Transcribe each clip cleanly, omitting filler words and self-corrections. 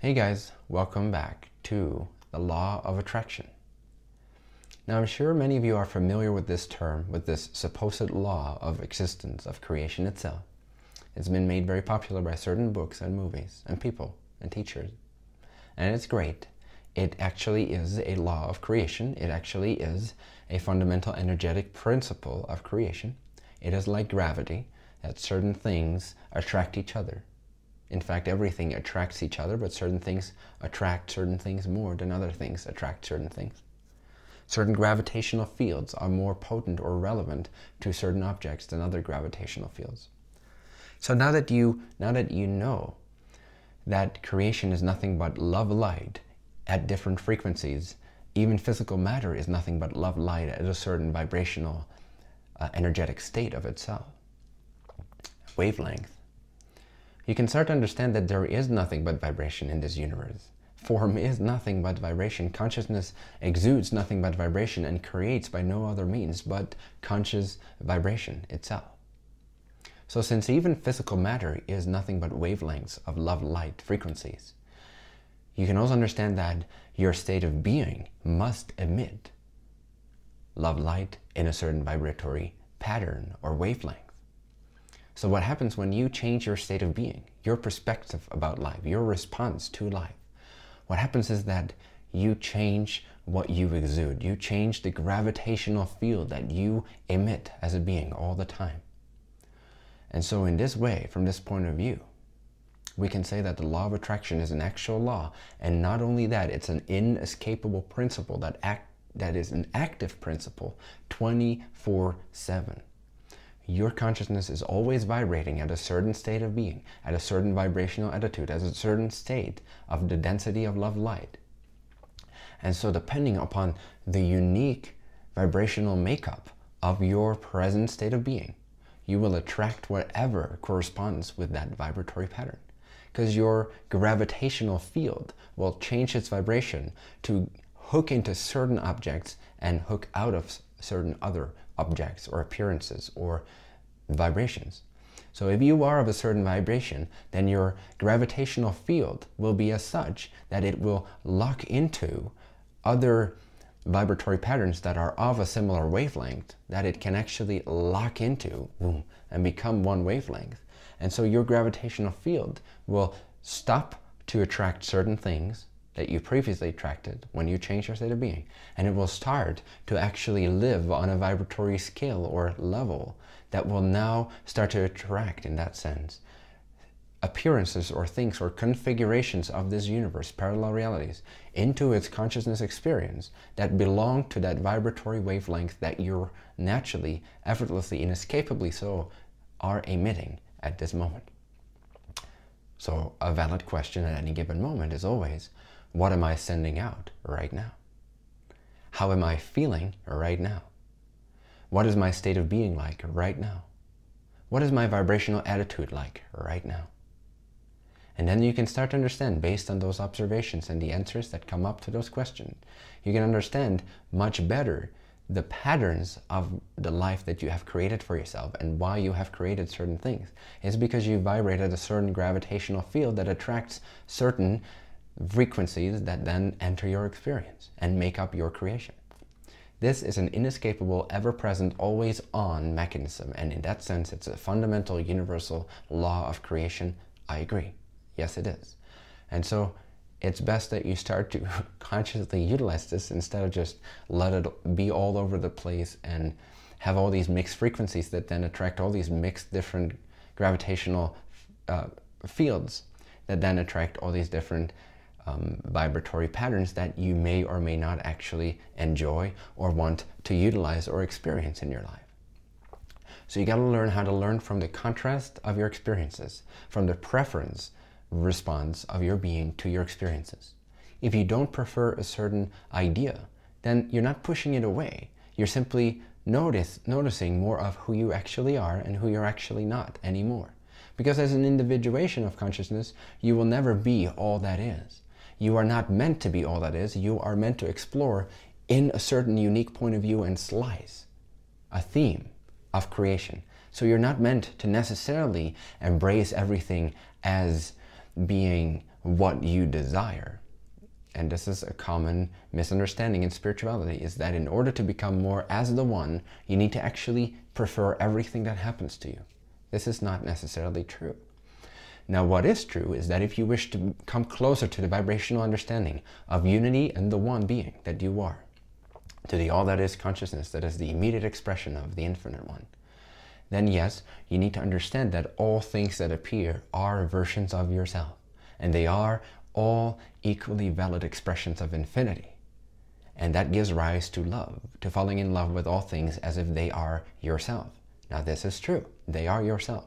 Hey guys, welcome back to the law of attraction. Now I'm sure many of you are familiar with this term, with this supposed law of existence, of creation itself. It's been made very popular by certain books and movies and people and teachers. And it's great. It actually is a law of creation. It actually is a fundamental energetic principle of creation. It is like gravity, that certain things attract each other. In fact, everything attracts each other, but certain things attract certain things more than other things attract certain things. Certain gravitational fields are more potent or relevant to certain objects than other gravitational fields. So now that you know that creation is nothing but love light at different frequencies, even physical matter is nothing but love light at a certain vibrational energetic state of itself, wavelength. You can start to understand that there is nothing but vibration in this universe. Form is nothing but vibration. Consciousness exudes nothing but vibration and creates by no other means but conscious vibration itself. So since even physical matter is nothing but wavelengths of love light frequencies, you can also understand that your state of being must emit love light in a certain vibratory pattern or wavelength. So what happens when you change your state of being, your perspective about life, your response to life? What happens is that you change what you exude. You change the gravitational field that you emit as a being all the time. And so in this way, from this point of view, we can say that the law of attraction is an actual law. And not only that, it's an inescapable principle that is an active principle 24/7. Your consciousness is always vibrating at a certain state of being, at a certain vibrational attitude, at a certain state of the density of love light. And so depending upon the unique vibrational makeup of your present state of being, you will attract whatever corresponds with that vibratory pattern. Because your gravitational field will change its vibration to hook into certain objects and hook out of certain other objects or appearances or vibrations. So if you are of a certain vibration, then your gravitational field will be as such that it will lock into other vibratory patterns that are of a similar wavelength, that it can actually lock into and become one wavelength. And so your gravitational field will stop to attract certain things that you previously attracted when you change your state of being. And it will start to actually live on a vibratory scale or level that will now start to attract, in that sense, appearances or things or configurations of this universe, parallel realities, into its consciousness experience that belong to that vibratory wavelength that you're naturally, effortlessly, inescapably so, are emitting at this moment. So a valid question at any given moment is always, what am I sending out right now? How am I feeling right now? What is my state of being like right now? What is my vibrational attitude like right now? And then you can start to understand, based on those observations and the answers that come up to those questions, you can understand much better the patterns of the life that you have created for yourself and why you have created certain things. It's because you vibrate at a certain gravitational field that attracts certain frequencies that then enter your experience and make up your creation. This is an inescapable, ever-present, always-on mechanism, and in that sense it's a fundamental universal law of creation. I agree. Yes, it is. And so it's best that you start to consciously utilize this instead of just let it be all over the place and have all these mixed frequencies that then attract all these mixed different gravitational fields that then attract all these different vibratory patterns that you may or may not actually enjoy or want to utilize or experience in your life. So you got to learn how to learn from the contrast of your experiences, from the preference response of your being to your experiences. If you don't prefer a certain idea, then you're not pushing it away. You're simply noticing more of who you actually are and who you're actually not anymore. Because as an individuation of consciousness, you will never be all that is. You are not meant to be all that is. You are meant to explore in a certain unique point of view and slice a theme of creation. So you're not meant to necessarily embrace everything as being what you desire. And this is a common misunderstanding in spirituality, is that in order to become more as the one, you need to actually prefer everything that happens to you. This is not necessarily true. Now, what is true is that if you wish to come closer to the vibrational understanding of unity and the one being that you are, to the all that is consciousness that is the immediate expression of the infinite one, then yes, you need to understand that all things that appear are versions of yourself, and they are all equally valid expressions of infinity. And that gives rise to love, to falling in love with all things as if they are yourself. Now, this is true. They are yourself.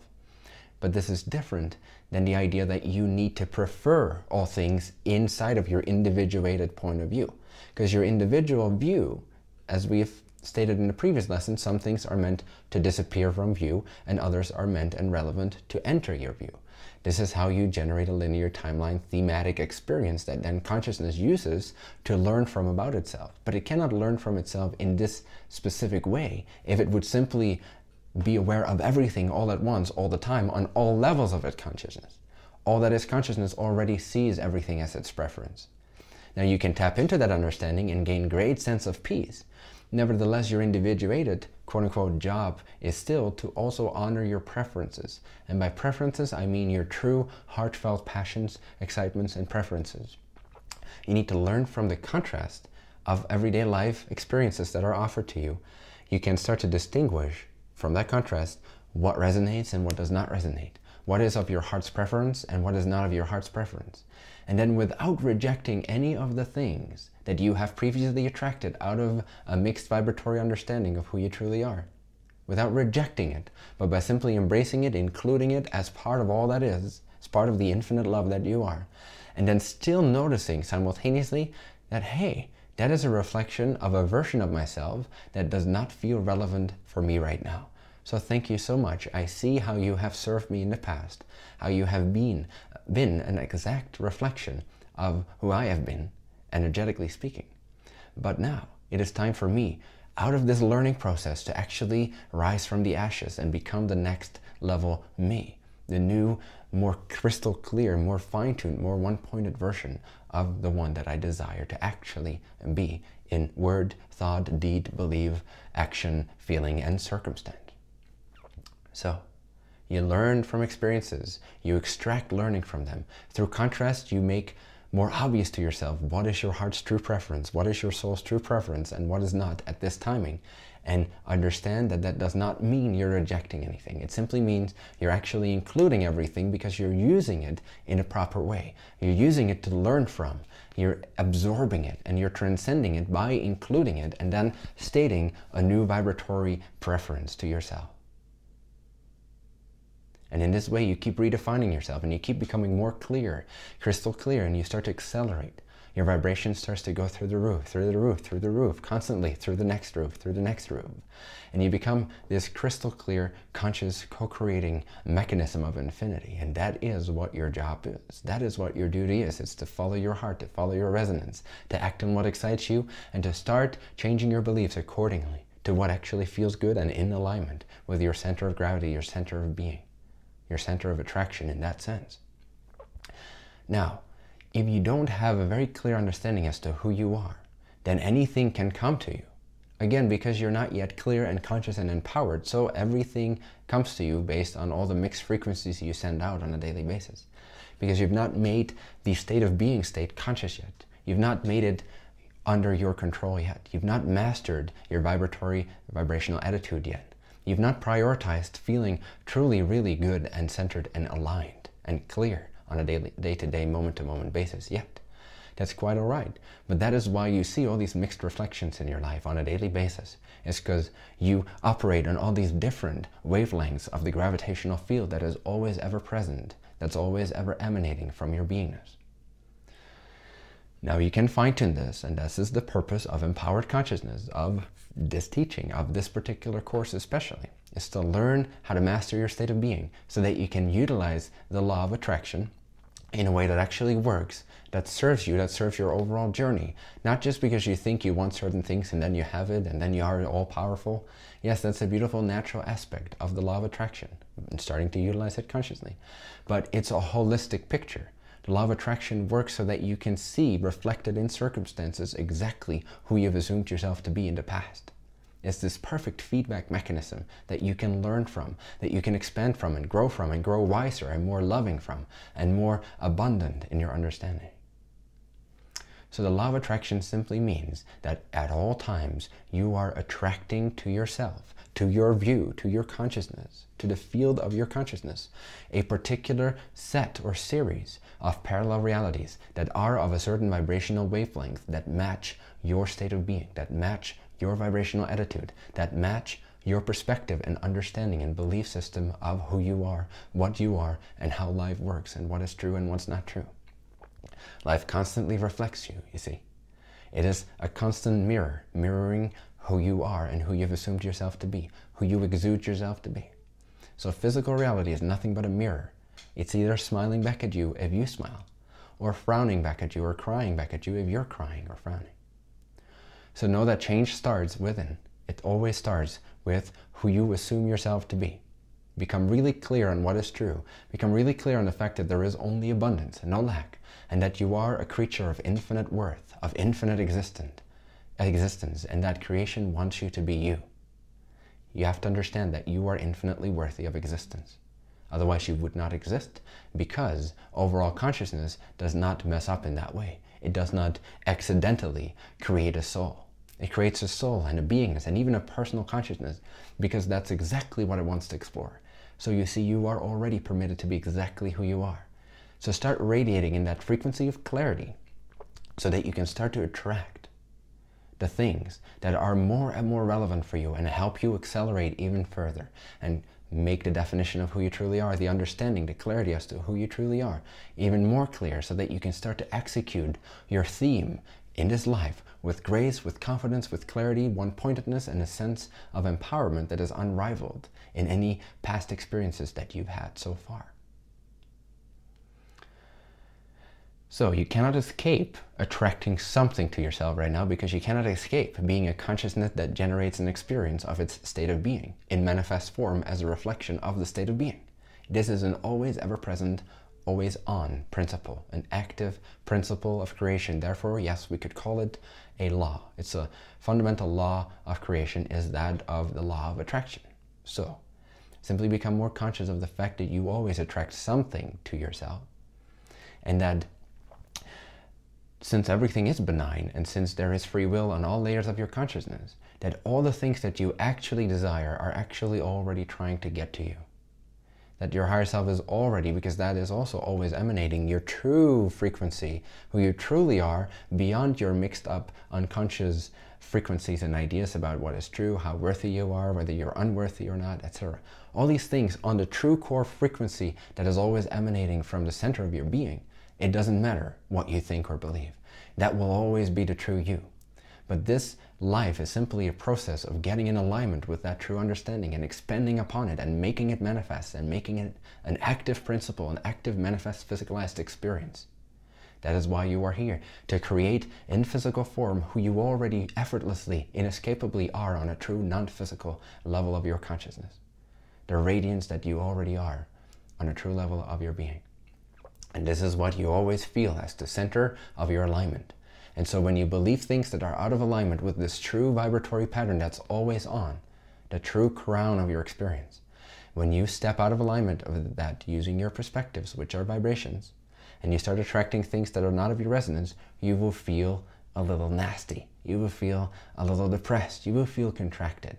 But this is different than the idea that you need to prefer all things inside of your individuated point of view. Because your individual view, as we've stated in the previous lesson, some things are meant to disappear from view and others are meant and relevant to enter your view. This is how you generate a linear timeline thematic experience that then consciousness uses to learn from about itself. But it cannot learn from itself in this specific way if it would simply be aware of everything all at once, all the time, on all levels of its consciousness. All that is consciousness already sees everything as its preference. Now you can tap into that understanding and gain great sense of peace. Nevertheless, your individuated, quote-unquote, job is still to also honor your preferences. And by preferences, I mean your true, heartfelt passions, excitements, and preferences. You need to learn from the contrast of everyday life experiences that are offered to you. You can start to distinguish from that contrast what resonates and what does not resonate. What is of your heart's preference and what is not of your heart's preference. And then without rejecting any of the things that you have previously attracted out of a mixed vibratory understanding of who you truly are, without rejecting it, but by simply embracing it, including it as part of all that is, as part of the infinite love that you are, and then still noticing simultaneously that, hey, that is a reflection of a version of myself that does not feel relevant for me right now. So thank you so much. I see how you have served me in the past, how you have been an exact reflection of who I have been, energetically speaking. But now it is time for me, out of this learning process, to actually rise from the ashes and become the next level me, the new, more crystal clear, more fine-tuned, more one-pointed version of the one that I desire to actually be in word, thought, deed, belief, action, feeling, and circumstance. So, you learn from experiences, you extract learning from them. Through contrast, you make more obvious to yourself what is your heart's true preference, what is your soul's true preference, and what is not at this timing. And understand that that does not mean you're rejecting anything. It simply means you're actually including everything because you're using it in a proper way. You're using it to learn from. You're absorbing it and you're transcending it by including it and then stating a new vibratory preference to yourself. And in this way, you keep redefining yourself and you keep becoming more clear, crystal clear, and you start to accelerate. Your vibration starts to go through the roof, through the roof, through the roof, constantly through the next roof, through the next roof. And you become this crystal clear, conscious, co-creating mechanism of infinity. And that is what your job is. That is what your duty is. It's to follow your heart, to follow your resonance, to act on what excites you, and to start changing your beliefs accordingly to what actually feels good and in alignment with your center of gravity, your center of being, your center of attraction in that sense. Now, if you don't have a very clear understanding as to who you are, then anything can come to you. Again, because you're not yet clear and conscious and empowered, so everything comes to you based on all the mixed frequencies you send out on a daily basis. Because you've not made the state of being state conscious yet. You've not made it under your control yet. You've not mastered your vibrational attitude yet. You've not prioritized feeling truly, really good and centered and aligned and clear on a day-to-day, moment-to-moment basis yet. That's quite all right. But that is why you see all these mixed reflections in your life on a daily basis. It's because you operate on all these different wavelengths of the gravitational field that is always ever present, that's always ever emanating from your beingness. Now you can fine-tune this, and this is the purpose of empowered consciousness, of this teaching, of this particular course especially, is to learn how to master your state of being so that you can utilize the law of attraction in a way that actually works, that serves you, that serves your overall journey. Not just because you think you want certain things and then you have it and then you are all powerful. Yes, that's a beautiful natural aspect of the law of attraction and starting to utilize it consciously. But it's a holistic picture. The law of attraction works so that you can see reflected in circumstances exactly who you've assumed yourself to be in the past. It's this perfect feedback mechanism that you can learn from, that you can expand from and grow wiser and more loving from, and more abundant in your understanding. So the law of attraction simply means that at all times you are attracting to yourself, to your view, to your consciousness, to the field of your consciousness, a particular set or series of parallel realities that are of a certain vibrational wavelength that match your state of being, that match your vibrational attitude, that match your perspective and understanding and belief system of who you are, and how life works, and what is true and what's not true. Life constantly reflects you, you see. It is a constant mirror, mirroring who you are and who you've assumed yourself to be, who you exude yourself to be. So physical reality is nothing but a mirror. It's either smiling back at you if you smile, or frowning back at you, or crying back at you if you're crying or frowning. So know that change starts within. It always starts with who you assume yourself to be. Become really clear on what is true. Become really clear on the fact that there is only abundance and no lack, and that you are a creature of infinite worth, of infinite existence, and that creation wants you to be you. You have to understand that you are infinitely worthy of existence. Otherwise you would not exist, because overall consciousness does not mess up in that way. It does not accidentally create a soul. It creates a soul and a beingness and even a personal consciousness, because that's exactly what it wants to explore. So you see, you are already permitted to be exactly who you are. So start radiating in that frequency of clarity so that you can start to attract the things that are more and more relevant for you and help you accelerate even further and make the definition of who you truly are, the understanding, the clarity as to who you truly are, even more clear, so that you can start to execute your theme in this life with grace, with confidence, with clarity, one-pointedness, and a sense of empowerment that is unrivaled in any past experiences that you've had so far. So you cannot escape attracting something to yourself right now, because you cannot escape being a consciousness that generates an experience of its state of being in manifest form as a reflection of the state of being. This is an always ever-present, always on principle, an active principle of creation. Therefore, yes, we could call it a law. It's a fundamental law of creation, is that of the law of attraction. So simply become more conscious of the fact that you always attract something to yourself, and that since everything is benign, and since there is free will on all layers of your consciousness, that all the things that you actually desire are actually already trying to get to you. That your higher self is already, because that is also always emanating your true frequency, who you truly are, beyond your mixed up unconscious frequencies and ideas about what is true, how worthy you are, whether you're unworthy or not, etc. All these things on the true core frequency that is always emanating from the center of your being. It doesn't matter what you think or believe. That will always be the true you. But this life is simply a process of getting in alignment with that true understanding and expanding upon it and making it manifest and making it an active principle, an active manifest physicalized experience. That is why you are here, to create in physical form who you already effortlessly, inescapably are on a true non-physical level of your consciousness. The radiance that you already are on a true level of your being. And this is what you always feel as the center of your alignment. And so when you believe things that are out of alignment with this true vibratory pattern that's always on, the true crown of your experience, when you step out of alignment of that using your perspectives, which are vibrations, and you start attracting things that are not of your resonance, you will feel a little nasty. You will feel a little depressed. You will feel contracted.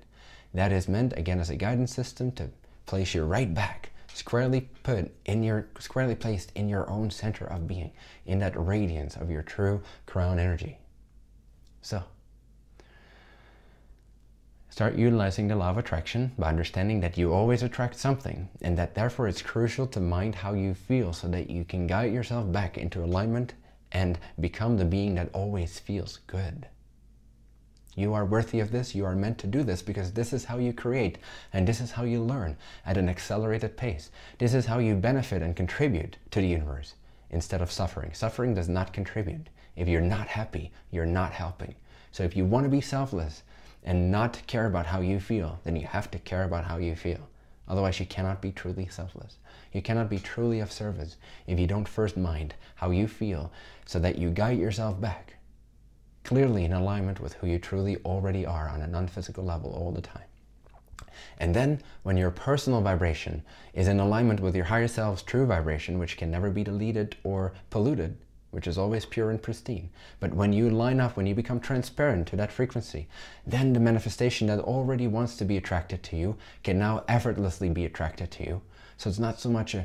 That is meant, again, as a guidance system to place you right back, squarely placed in your own center of being, in that radiance of your true crown energy. So, start utilizing the law of attraction by understanding that you always attract something, and that therefore it's crucial to mind how you feel so that you can guide yourself back into alignment and become the being that always feels good. You are worthy of this. You are meant to do this, because this is how you create, and this is how you learn at an accelerated pace. This is how you benefit and contribute to the universe instead of suffering. Suffering does not contribute. If you're not happy, you're not helping. So if you want to be selfless and not care about how you feel, then you have to care about how you feel. Otherwise, you cannot be truly selfless. You cannot be truly of service if you don't first mind how you feel, so that you guide yourself back, clearly in alignment with who you truly already are on a non-physical level all the time. And then, when your personal vibration is in alignment with your higher self's true vibration, which can never be deleted or polluted, which is always pure and pristine. But when you line up, when you become transparent to that frequency, then the manifestation that already wants to be attracted to you can now effortlessly be attracted to you. So it's not so much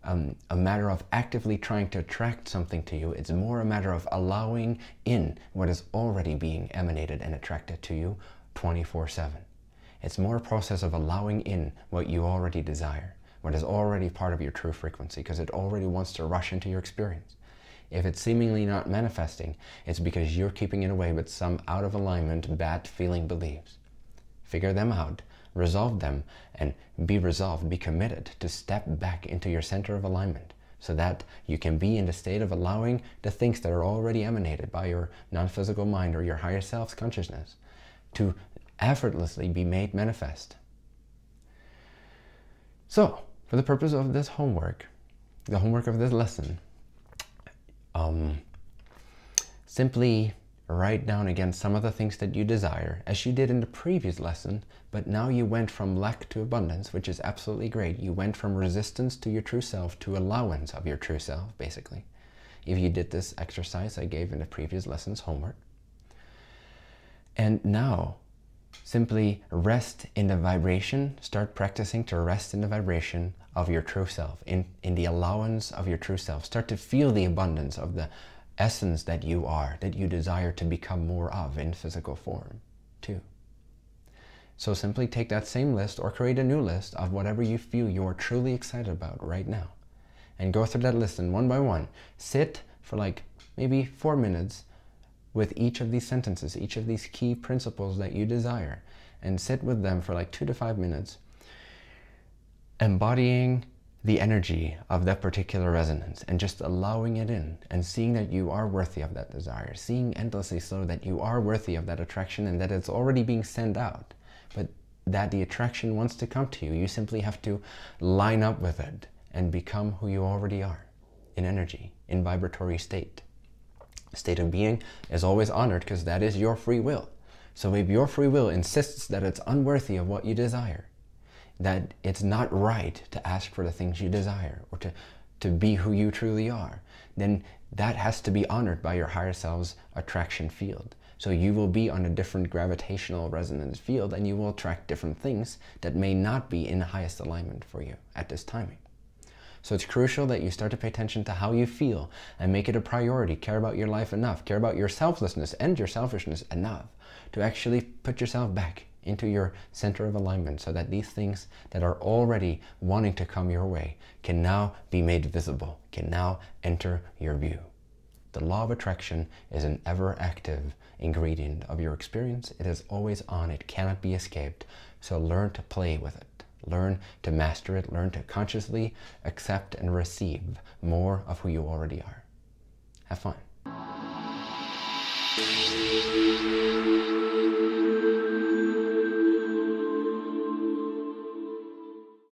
a matter of actively trying to attract something to you. It's more a matter of allowing in what is already being emanated and attracted to you 24/7. It's more a process of allowing in what you already desire, what is already part of your true frequency, because it already wants to rush into your experience. If it's seemingly not manifesting, it's because you're keeping it away with some out of alignment, bad feeling beliefs. Figure them out, resolve them, and be resolved, be committed to step back into your center of alignment, so that you can be in the state of allowing the things that are already emanated by your non-physical mind or your higher self's consciousness to effortlessly be made manifest. So, for the purpose of this homework, the homework of this lesson, simply write down again some of the things that you desire, as you did in the previous lesson, but now you went from lack to abundance, which is absolutely great. You went from resistance to your true self to allowance of your true self, basically. If you did this exercise I gave in the previous lesson's homework. And now, simply rest in the vibration, start practicing to rest in the vibration of your true self, in the allowance of your true self. Start to feel the abundance of the essence that you are, that you desire to become more of in physical form too. So simply take that same list or create a new list of whatever you feel you're truly excited about right now, and go through that list, and one by one sit for like maybe 4 minutes with each of these sentences, each of these key principles that you desire, and sit with them for like 2 to 5 minutes, embodying the energy of that particular resonance and just allowing it in, and seeing that you are worthy of that desire, seeing endlessly so that you are worthy of that attraction, and that it's already being sent out, but that the attraction wants to come to you. You simply have to line up with it and become who you already are in energy, in vibratory state. State of being is always honored, because that is your free will. So if your free will insists that it's unworthy of what you desire, that it's not right to ask for the things you desire, or to be who you truly are, then that has to be honored by your higher self's attraction field. So you will be on a different gravitational resonance field, and you will attract different things that may not be in the highest alignment for you at this timing. So it's crucial that you start to pay attention to how you feel and make it a priority. Care about your life enough, care about your selflessness and your selfishness enough to actually put yourself back into your center of alignment, so that these things that are already wanting to come your way can now be made visible, can now enter your view. The law of attraction is an ever-active ingredient of your experience. It is always on. It cannot be escaped. So learn to play with it. Learn to master it. Learn to consciously accept and receive more of who you already are. Have fun.